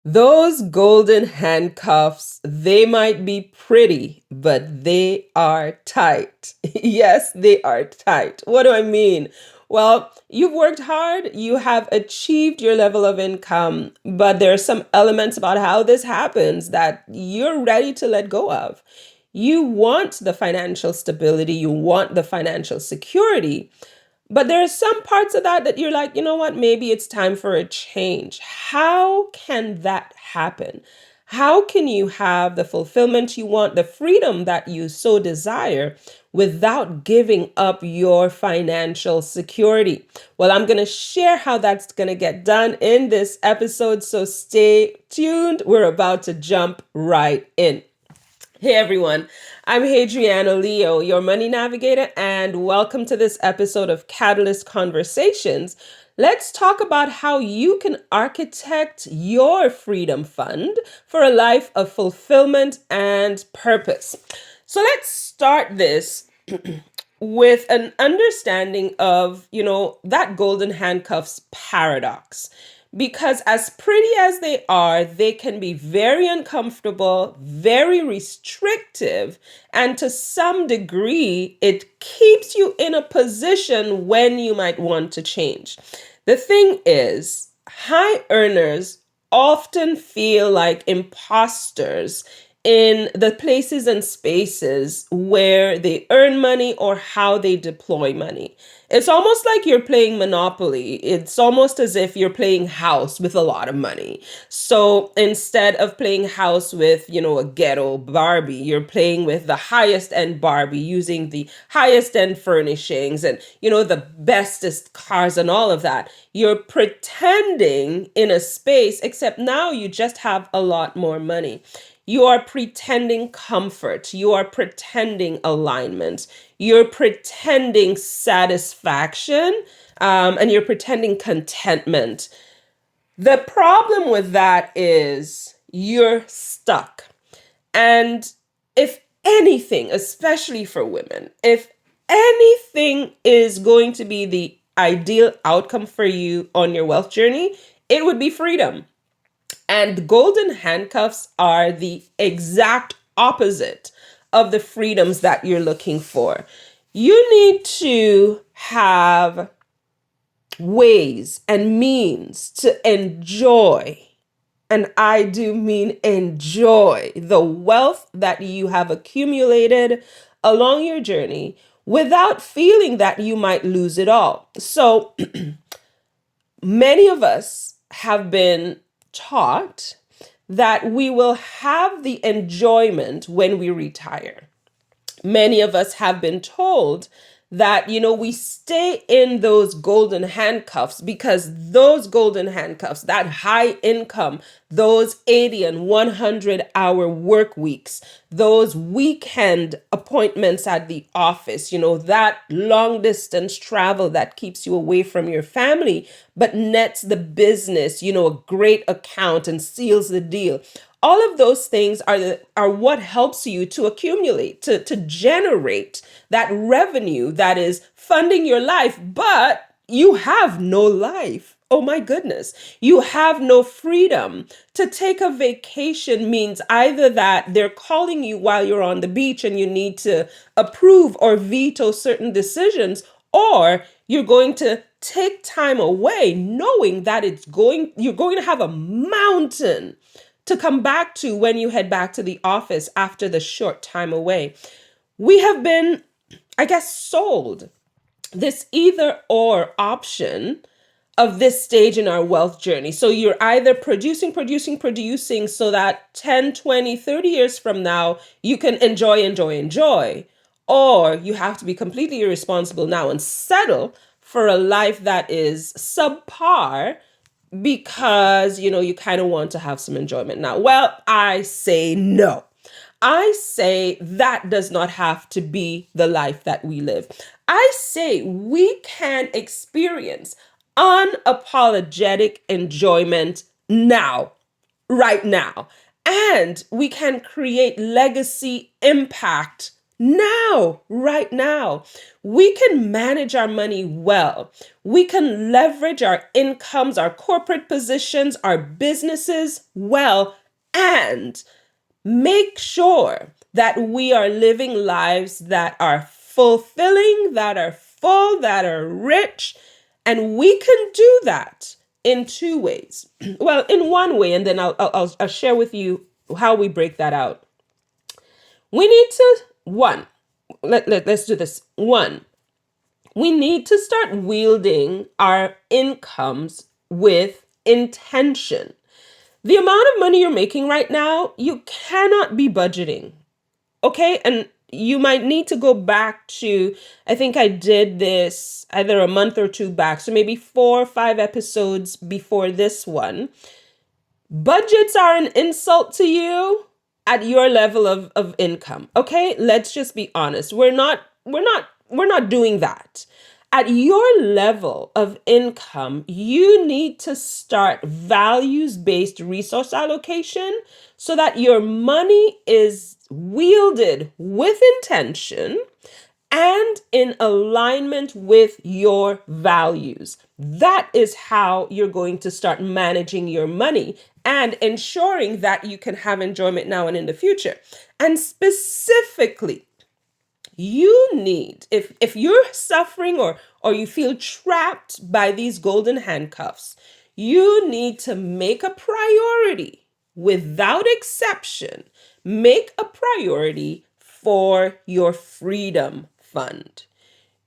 Those golden handcuffs, they might be pretty, but they are tight. Yes, they are tight. What do I mean? Well, you've worked hard, you have achieved your level of income, but there are some elements about how this happens that you're ready to let go of. You want the financial stability, you want the financial security, but there are some parts of that that you're like, you know what, maybe it's time for a change. How can that happen? How can you have the fulfillment you want, the freedom that you so desire without giving up your financial security? Well, I'm going to share how that's going to get done in this episode. So stay tuned. We're about to jump right in. Hey everyone, I'm Hadriana Leo, your money navigator, and welcome to this episode of Catalyst Conversations. Let's talk about how you can architect your freedom fund for a life of fulfillment and purpose. So let's start this with an understanding of, that golden handcuffs paradox. Because as pretty as they are, they can be very uncomfortable, very restrictive, and to some degree, it keeps you in a position when you might want to change. The thing is, high earners often feel like imposters in the places and spaces where they earn money or how they deploy money. It's almost like you're playing Monopoly. It's almost as if you're playing house with a lot of money. So instead of playing house with, a ghetto Barbie, you're playing with the highest end Barbie using the highest end furnishings and, the bestest cars and all of that. You're pretending in a space, except now you just have a lot more money. You are pretending comfort. You are pretending alignment. You're pretending satisfaction, and you're pretending contentment. The problem with that is you're stuck. And if anything, especially for women, if anything is going to be the ideal outcome for you on your wealth journey, it would be freedom. And golden handcuffs are the exact opposite of the freedoms that you're looking for. You need to have ways and means to enjoy, and I do mean enjoy, the wealth that you have accumulated along your journey without feeling that you might lose it all. So many of us have been taught that we will have the enjoyment when we retire. Many of us have been told that, we stay in those golden handcuffs because those golden handcuffs, that high income, those 80 and 100-hour work weeks, those weekend appointments at the office, that long distance travel that keeps you away from your family, but nets the business, a great account and seals the deal. All of those things are what helps you to accumulate, to generate that revenue that is funding your life, but you have no life. Oh my goodness. You have no freedom. To take a vacation means either that they're calling you while you're on the beach and you need to approve or veto certain decisions, or you're going to take time away knowing that you're going to have a mountain to come back to when you head back to the office after the short time away. We have been, sold this either or option of this stage in our wealth journey. So you're either producing so that 10, 20, 30 years from now, you can enjoy, or you have to be completely irresponsible now and settle for a life that is subpar because, you kind of want to have some enjoyment now. Well, I say no. I say that does not have to be the life that we live. I say we can experience unapologetic enjoyment now, right now. And we can create legacy impact now, right now. We can manage our money well. We can leverage our incomes, our corporate positions, our businesses well, and make sure that we are living lives that are fulfilling, that are full, that are rich. And we can do that in two ways. Well, in one way, and then I'll share with you how we break that out. We need to, one, let's do this. One, we need to start wielding our incomes with intention. The amount of money you're making right now, you cannot be budgeting. Okay. And you might need to go back to, I think I did this either a month or two back. So maybe 4 or 5 episodes before this one. Budgets are an insult to you at your level of income. Okay. Let's just be honest. We're not doing that. At your level of income, you need to start values-based resource allocation so that your money is wielded with intention and in alignment with your values. That is how you're going to start managing your money and ensuring that you can have enjoyment now and in the future. And specifically, you need, if you're suffering or you feel trapped by these golden handcuffs, you need to make a priority, without exception, make a priority for your freedom fund.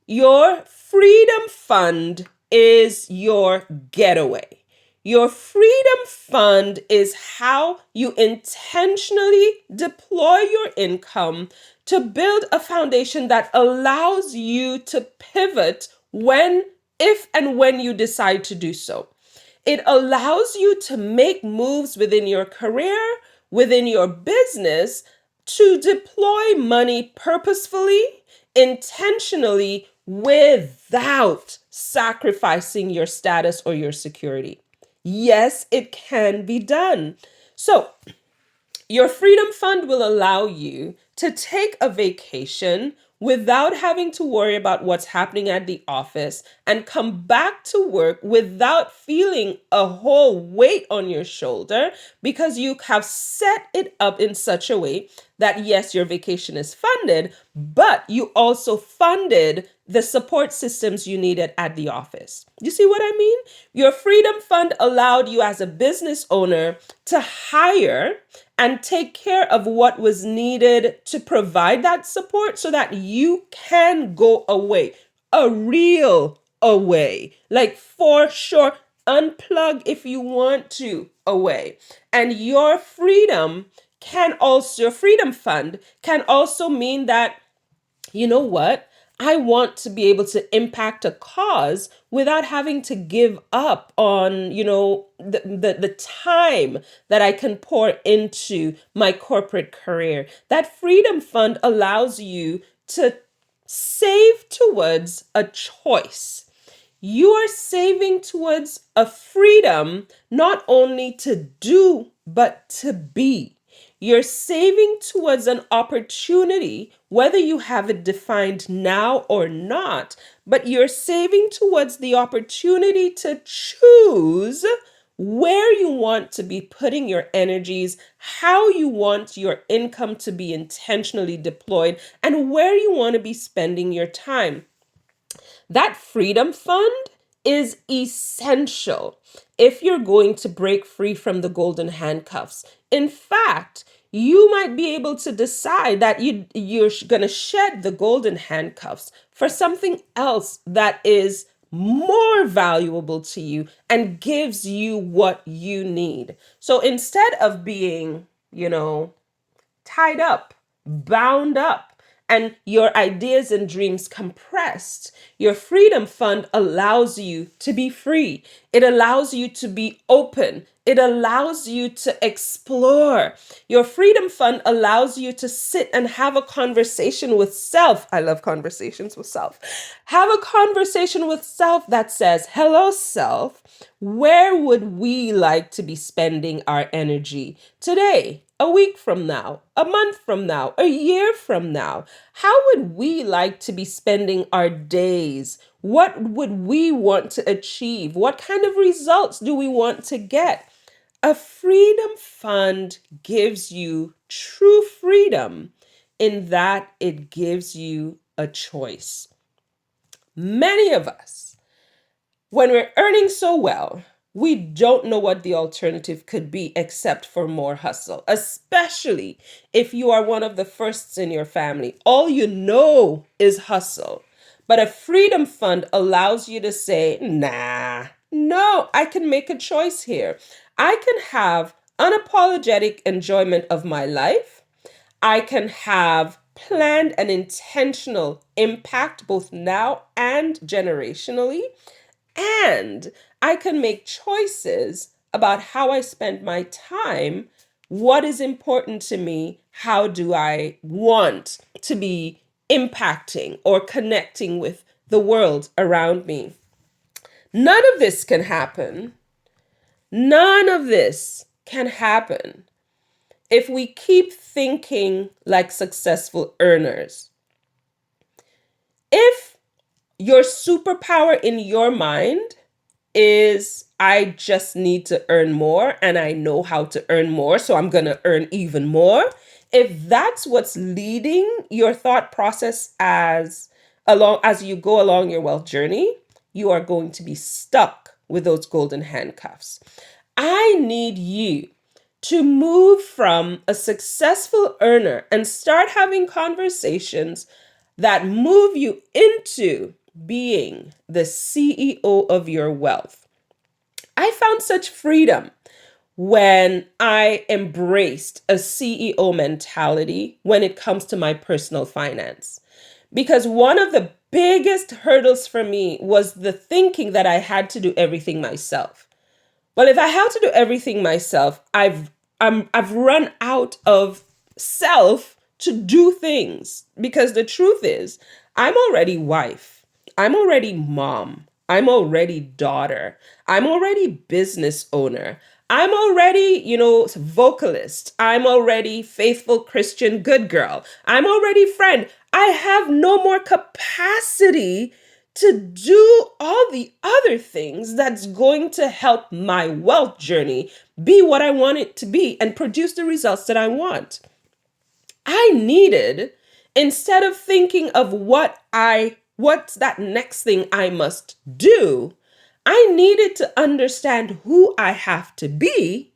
Your freedom fund is your getaway. Your freedom fund is how you intentionally deploy your income to build a foundation that allows you to pivot if and when you decide to do so. It allows you to make moves within your career, within your business, to deploy money purposefully, intentionally, without sacrificing your status or your security. Yes, it can be done. So, your freedom fund will allow you to take a vacation without having to worry about what's happening at the office and come back to work without feeling a whole weight on your shoulder because you have set it up in such a way that yes, your vacation is funded, but you also funded the support systems you needed at the office. You see what I mean? Your freedom fund allowed you as a business owner to hire and take care of what was needed to provide that support so that you can go away, a real away, like for sure, unplug if you want to away. And your freedom your freedom fund can also mean that, you know what? I want to be able to impact a cause without having to give up on, the time that I can pour into my corporate career. That freedom fund allows you to save towards a choice. You are saving towards a freedom not only to do, but to be. You're saving towards an opportunity, whether you have it defined now or not, but you're saving towards the opportunity to choose where you want to be putting your energies, how you want your income to be intentionally deployed, and where you want to be spending your time. That freedom fund is essential if you're going to break free from the golden handcuffs. In fact, you might be able to decide that you're going to shed the golden handcuffs for something else that is more valuable to you and gives you what you need. So instead of being, tied up, bound up, and your ideas and dreams compressed, your freedom fund allows you to be free. It allows you to be open. It allows you to explore. Your freedom fund allows you to sit and have a conversation with self. I love conversations with self. Have a conversation with self that says, hello, self, where would we like to be spending our energy today? a week from now, a month from now, a year from now? How would we like to be spending our days? What would we want to achieve? What kind of results do we want to get? A freedom fund gives you true freedom in that it gives you a choice. Many of us, when we're earning so well, we don't know what the alternative could be except for more hustle, especially if you are one of the firsts in your family. All you know is hustle. But a freedom fund allows you to say, nah, no, I can make a choice here. I can have unapologetic enjoyment of my life. I can have planned and intentional impact both now and generationally. And I can make choices about how I spend my time, what is important to me, how do I want to be impacting or connecting with the world around me. None of this can happen. None of this can happen if we keep thinking like successful earners. If your superpower in your mind is I just need to earn more and I know how to earn more, so I'm going to earn even more. If that's what's leading your thought process as you go along your wealth journey, you are going to be stuck with those golden handcuffs. I need you to move from a successful earner and start having conversations that move you into being the CEO of your wealth. I found such freedom when I embraced a CEO mentality when it comes to my personal finance. Because one of the biggest hurdles for me was the thinking that I had to do everything myself. Well, if I have to do everything myself, I've run out of self to do things, because the truth is, I'm already wife. I'm already mom. I'm already daughter. I'm already business owner. I'm already, vocalist. I'm already faithful Christian good girl. I'm already friend. I have no more capacity to do all the other things that's going to help my wealth journey be what I want it to be and produce the results that I want. I needed, instead of thinking of what's that next thing I must do, I needed to understand who I have to be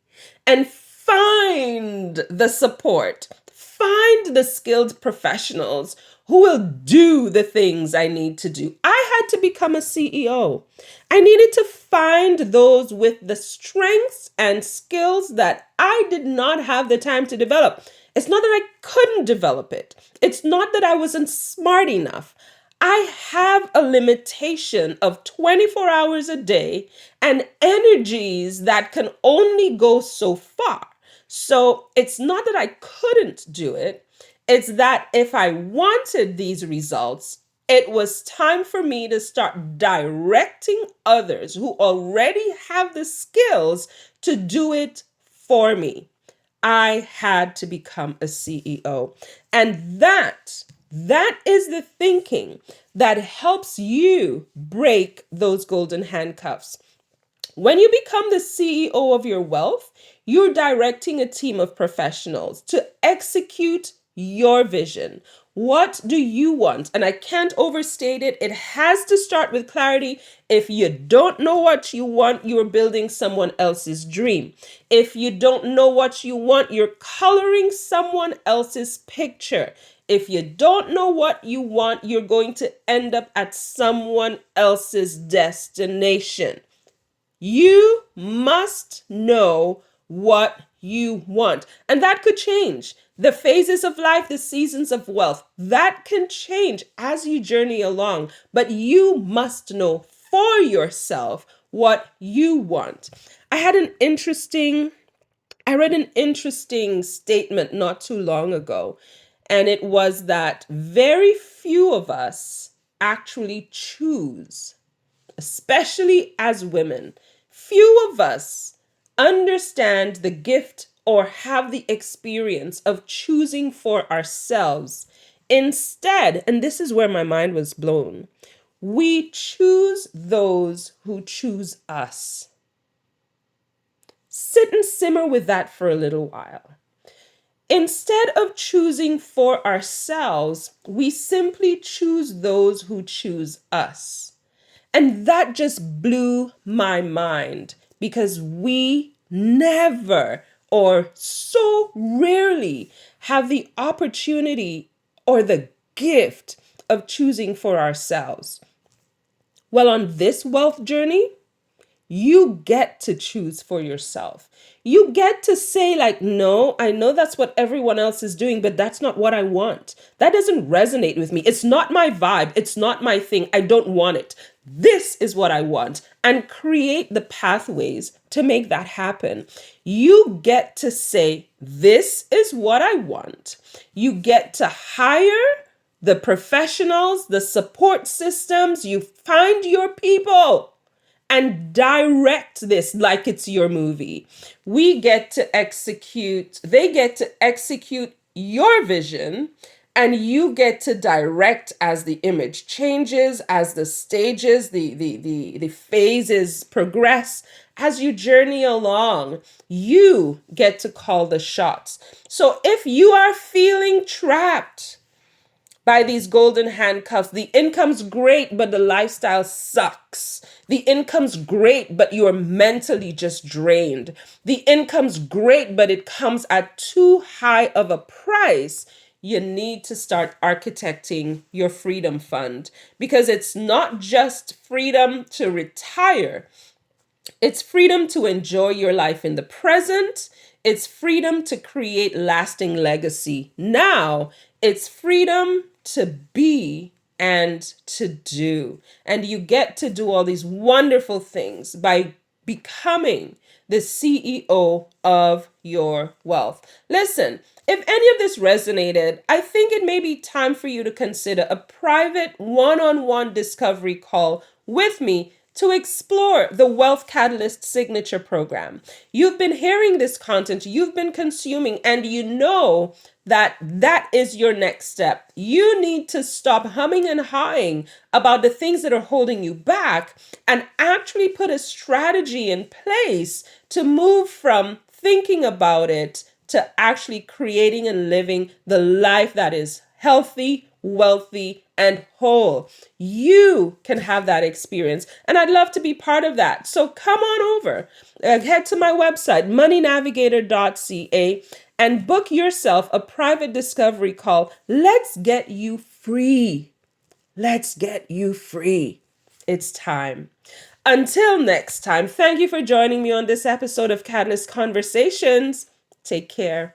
and find the support, find the skilled professionals who will do the things I need to do. I had to become a CEO. I needed to find those with the strengths and skills that I did not have the time to develop. It's not that I couldn't develop it. It's not that I wasn't smart enough. I have a limitation of 24 hours a day and energies that can only go so far. So it's not that I couldn't do it. It's that if I wanted these results, it was time for me to start directing others who already have the skills to do it for me. I had to become a CEO. And that is the thinking that helps you break those golden handcuffs. When you become the CEO of your wealth, you're directing a team of professionals to execute your vision. What do you want? And I can't overstate it. It has to start with clarity. If you don't know what you want, you're building someone else's dream. If you don't know what you want, you're coloring someone else's picture. If you don't know what you want, you're going to end up at someone else's destination. You must know what you want. And that could change. The phases of life, the seasons of wealth, that can change as you journey along. But you must know for yourself what you want. I read an interesting statement not too long ago, and it was that very few of us actually choose, especially as women. Few of us understand the gift or have the experience of choosing for ourselves. Instead, and this is where my mind was blown, we choose those who choose us. Sit and simmer with that for a little while. Instead of choosing for ourselves, we simply choose those who choose us. And that just blew my mind because we never or so rarely have the opportunity or the gift of choosing for ourselves. Well, on this wealth journey, you get to choose for yourself. You get to say, like, no, I know that's what everyone else is doing, but that's not what I want. That doesn't resonate with me. It's not my vibe. It's not my thing. I don't want it. This is what I want. And create the pathways to make that happen. You get to say, this is what I want. You get to hire the professionals, the support systems. You find your people and direct this like it's your movie. We get to execute, they get to execute your vision, and you get to direct as the image changes, as the stages, the phases progress, as you journey along. You get to call the shots. So if you are feeling trapped by these golden handcuffs, the income's great, but the lifestyle sucks. The income's great, but you're mentally just drained. The income's great, but it comes at too high of a price. You need to start architecting your freedom fund, because it's not just freedom to retire. It's freedom to enjoy your life in the present. It's freedom to create lasting legacy now. It's freedom to be and to do. And you get to do all these wonderful things by becoming the CEO of your wealth. Listen, if any of this resonated, I think it may be time for you to consider a private one-on-one discovery call with me to explore the Wealth Catalyst Signature Program. You've been hearing this content, you've been consuming, and you know that that is your next step. You need to stop humming and hawing about the things that are holding you back and actually put a strategy in place to move from thinking about it to actually creating and living the life that is healthy, wealthy, and whole. You can have that experience, and I'd love to be part of that. So come on over, head to my website, moneynavigator.ca, and book yourself a private discovery call. Let's get you free. Let's get you free. It's time. Until next time, thank you for joining me on this episode of Catalyst Conversations. Take care.